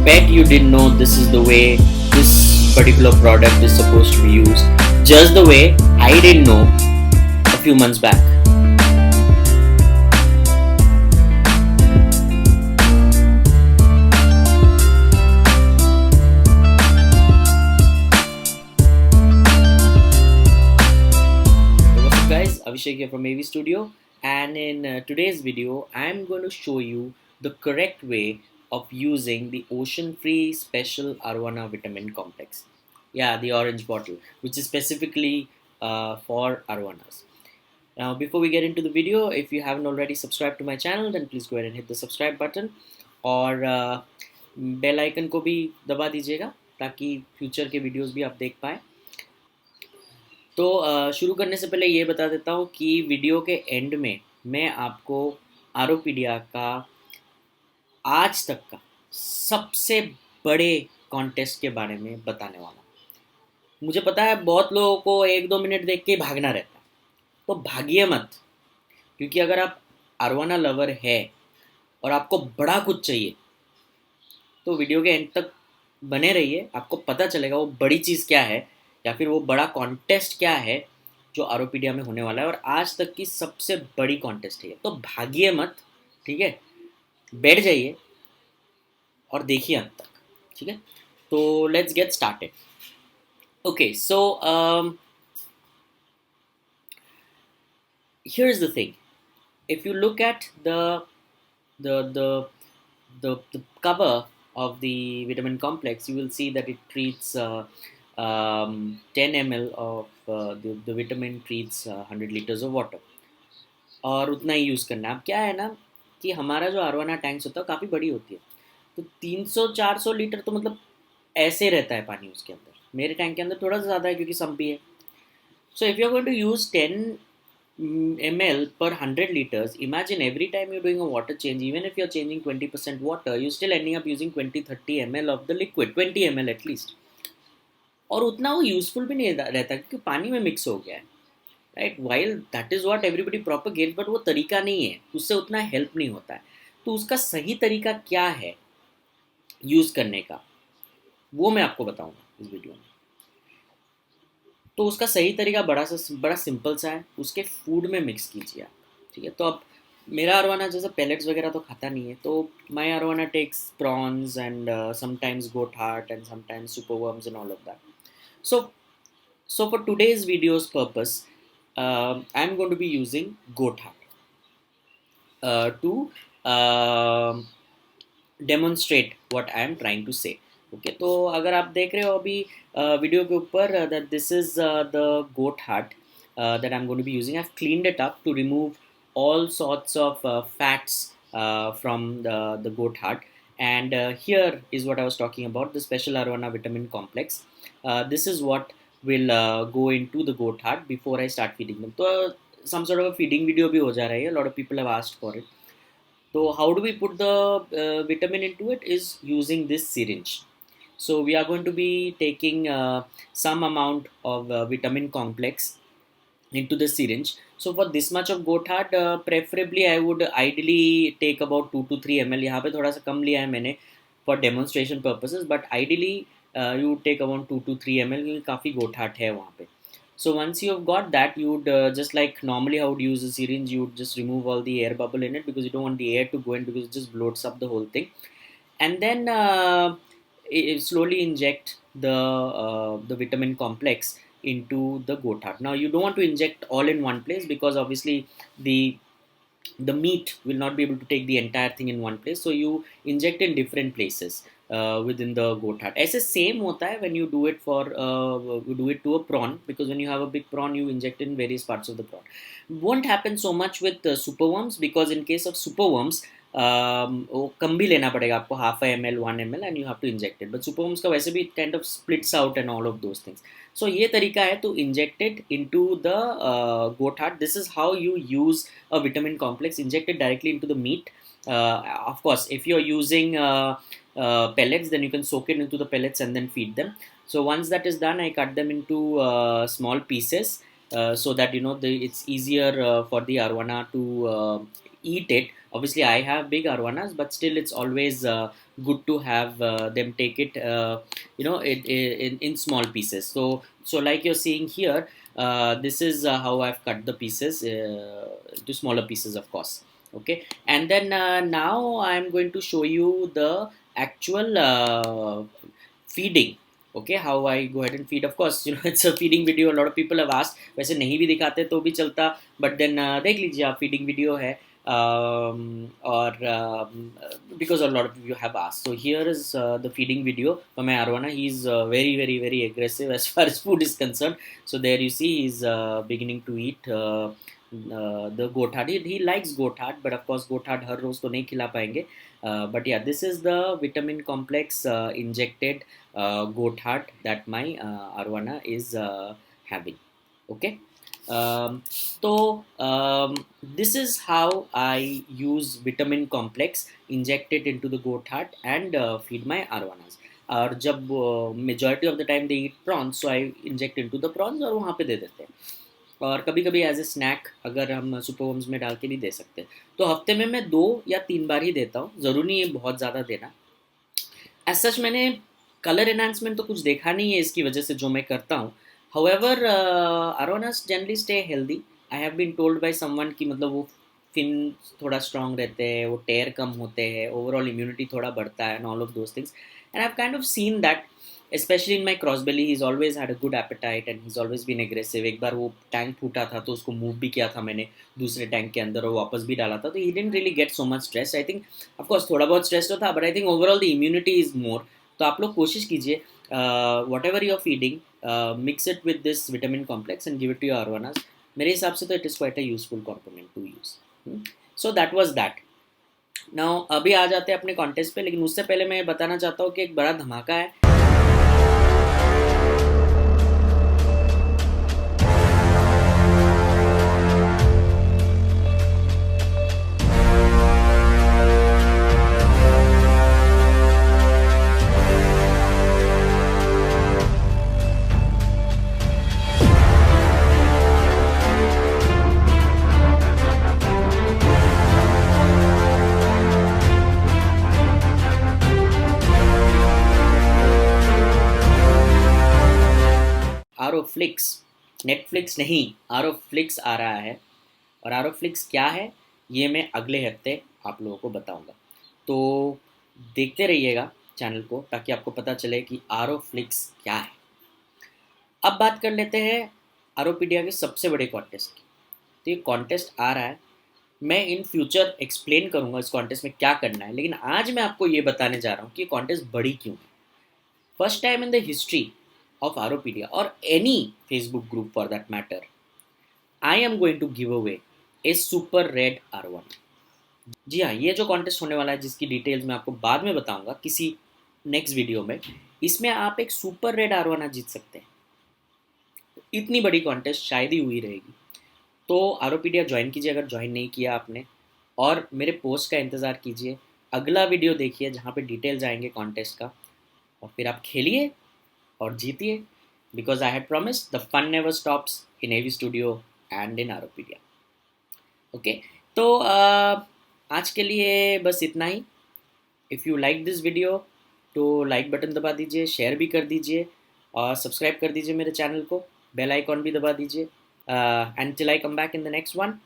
bet you didn't know this is the way this particular product is supposed to be used, just the way I didn't know a few months back. So what's up guys, Abhishek here from AV Studio, and in today's video I'm going to show you the correct way of using the Ocean Free Special Arowana Vitamin Complex. Yeah, the orange bottle, which is specifically for arowanas. Now, before we get into the video, if you haven't already subscribed to my channel, then please go ahead and hit the subscribe button और bell icon को भी दबा दीजिएगा ताकि future के videos भी आप देख पाएँ। तो शुरू करने से पहले ये बता देता हूँ कि वीडियो के एंड में मैं आपको आरोपीडिया का आज तक का सबसे बड़े कॉन्टेस्ट के बारे में बताने वाला हूँ। मुझे पता है बहुत लोगों को 1-2 मिनट देख के भागना रहता है, तो भागिए मत, क्योंकि अगर आप अरवाना लवर है और आपको बड़ा कुछ चाहिए तो वीडियो के एंड तक बने रहिए। आपको पता चलेगा वो बड़ी चीज़ क्या है या फिर वो बड़ा कॉन्टेस्ट क्या है जो आरोपीडिया में होने वाला है, और आज तक की सबसे बड़ी कॉन्टेस्ट है। तो भागिए मत, ठीक है, बैठ जाइए और देखिए अंत तक, ठीक है। तो let's get started. Okay, so here's the thing. If you look at the the the cover of the vitamin complex, you will see that it treats 10 ml of the vitamin treats 100 liters of water, और उतना ही use करना है। अब क्या है ना कि हमारा जो अरवाना टैंक्स होता है काफ़ी बड़ी होती है, तो 300-400 लीटर तो मतलब ऐसे रहता है पानी उसके अंदर। मेरे टैंक के अंदर थोड़ा सा ज़्यादा है क्योंकि सम्पी है। So if you're going to use 10 ml per 100 liters, imagine every time you're doing a water change, even if you're changing 20% water, you're still ending up using 20-30 ml of the liquid, 20 ml at least. और उतना वो useful भी नहीं रहता क्योंकि पानी में mix हो गया है, right. While that is what everybody propagates, but वो तरीका नहीं है, उससे उतना हेल्प नहीं होता है। तो उसका सही तरीका क्या है यूज़ करने का, वो मैं आपको बताऊंगा इस वीडियो में। तो उसका सही तरीका बड़ा सिंपल सा है, उसके फूड में मिक्स कीजिए आप, ठीक है। तो अब मेरा अरवाना जैसे पेलेट्स वगैरह तो खाता नहीं है, तो my arowana takes prawns and sometimes goat heart and sometimes super worms and all of that. So for today's video's purpose, I'm going to be using goat heart to demonstrate what I am trying to say. Okay, तो अगर आप देख रहे हो अभी video के ऊपर that this is the goat heart that I am going to be using. I have cleaned it up to remove all sorts of fats from the goat heart, and here is what I was talking about, the special arowana vitamin complex. This is what will go into the goat heart before I start feeding them. So some sort of a feeding video bhi ho ja raha hai, a lot of people have asked for it. So how do we put the vitamin into it is using this syringe. So we are going to be taking some amount of vitamin complex into the syringe. So for this much of goat heart, preferably I would ideally take about 2 to 3 ml. यहाँ पे थोड़ा सा कम लिया है मैंने for demonstration purposes, but ideally you would take around 2 to 3 ml क्योंकि काफ़ी goat heart है वहाँ पे. So once you have got that, you would just like normally how would use a syringe, you would just remove all the air bubble in it because you don't want the air to go in because it just bloats up the whole thing, and then slowly inject the vitamin complex into the goat heart. Now you don't want to inject all in one place because obviously the meat will not be able to take the entire thing in one place, so you inject in different places within the goat heart. ऐसे same होता है when you do it for you do it to a prawn, because when you have a big prawn you inject in various parts of the prawn. Won't happen so much with superworms, because in case of superworms वो कम भी लेना पड़ेगा आपको, half a ml 1 ml and you have to inject it, but superworms का वैसे भी it kind of splits out and all of those things. So ये तरीका है to inject it into the goat heart. This is how you use a vitamin complex, inject it directly into the meat. Of course if you're using pellets, then you can soak it into the pellets and then feed them. So once that is done, I cut them into small pieces so that it's easier for the arowana to eat it. Obviously I have big arowanas, but still it's always good to have them take it in small pieces. So like you're seeing here, this is how I've cut the pieces to smaller pieces, of course. Okay, and then now I'm going to show you the actual feeding. Okay, how I go ahead and feed. Of course, it's a feeding video. A lot of people have asked. वैसे नहीं भी दिखाते तो भी चलता, but then देख लीजिए आप, feeding video है. Or because a lot of you have asked. So here is the feeding video for my arowana. He's very, very, very aggressive as far as food is concerned. So there you see he's beginning to eat the goat heart. He likes goat heart, but of course goat heart हर रोज तो नहीं खिला पाएंगे. But yeah, this is the vitamin complex injected goat heart that my arowana is having. Okay. So this is how I use vitamin complex, inject it into the goat heart and feed my arowanas. और जब majority of the time they eat prawns, so I inject into the prawns और वहाँ पे दे देते हैं. और कभी कभी एज ए स्नैक अगर हम सुपरवॉर्म्स में डाल के भी दे सकते हैं. तो हफ्ते में मैं 2 या 3 बार ही देता हूँ, ज़रूरी नहीं है बहुत ज़्यादा देना. एज सच मैंने कलर एनहांसमेंट तो कुछ देखा नहीं है इसकी वजह से जो मैं करता हूँ. However, arowanas generally stay healthy. I have been told by someone कि मतलब वो फिन थोड़ा स्ट्रांग रहते हैं, वो टेयर कम होते हैं, ओवरऑल इम्यूनिटी थोड़ा बढ़ता है, and all of those things. And I have kind of seen that, especially in my cross belly. He's always had a good appetite and he's always been aggressive. एक बार वो टैंक फूटा था तो उसको move भी किया था मैंने दूसरे टैंक के अंदर और वापस भी डाला था. तो he didn't really get so much stress. I think of course थोड़ा बहुत स्ट्रेस तो था, but I think overall the immunity is more. तो आप लोग कोशिश कीजिए, whatever you're feeding, mix it with this vitamin complex and give it to your arowanas. मेरे हिसाब से तो it is quite a useful component to use. So that was that. Now अभी आ जाते हैं अपने कॉन्टेस्ट पे, लेकिन उससे पहले मैं बताना चाहता हूँ कि एक बड़ा धमाका है. आरो फ्लिक्स, नेटफ्लिक्स नहीं, आरो फ्लिक्स आ रहा है. और आरो फ्लिक्स क्या है ये मैं अगले हफ्ते आप लोगों को बताऊंगा. तो देखते रहिएगा चैनल को ताकि आपको पता चले कि आरो फ्लिक्स क्या है. अब बात कर लेते हैं आरोपीडिया के सबसे बड़े कॉन्टेस्ट की. तो ये कॉन्टेस्ट आ रहा है, मैं इन फ्यूचर एक्सप्लेन करूंगा इस कॉन्टेस्ट में क्या करना है, लेकिन आज मैं आपको ये बताने जा रहा हूँ कि कॉन्टेस्ट बड़ी क्यों है. First time in the history of Aropedia or any Facebook group for that matter, I am going to give away a super red R1. जी हाँ, ये जो कॉन्टेस्ट होने वाला है जिसकी डिटेल्स मैं आपको बाद में बताऊंगा किसी नेक्स्ट वीडियो में, इसमें आप एक सुपर रेड R1 जीत सकते हैं. इतनी बड़ी कॉन्टेस्ट शायद ही हुई रहेगी. तो आरोपीडिया ज्वाइन कीजिए अगर ज्वाइन नहीं किया आपने, और मेरे पोस्ट का इंतज़ार कीजिए. अगला वीडियो देखिए जहाँ पे डिटेल्स आएंगे कॉन्टेस्ट का, और फिर आप खेलिए और जीतिए. Because I had promise the fun never stops in AV studio and in Aropedia. Okay, तो आज के लिए बस इतना ही. If you like this video तो लाइक बटन दबा दीजिए, शेयर भी कर दीजिए और सब्सक्राइब कर दीजिए मेरे चैनल को. बेल आइकॉन भी दबा दीजिए. And till I come back in the next one,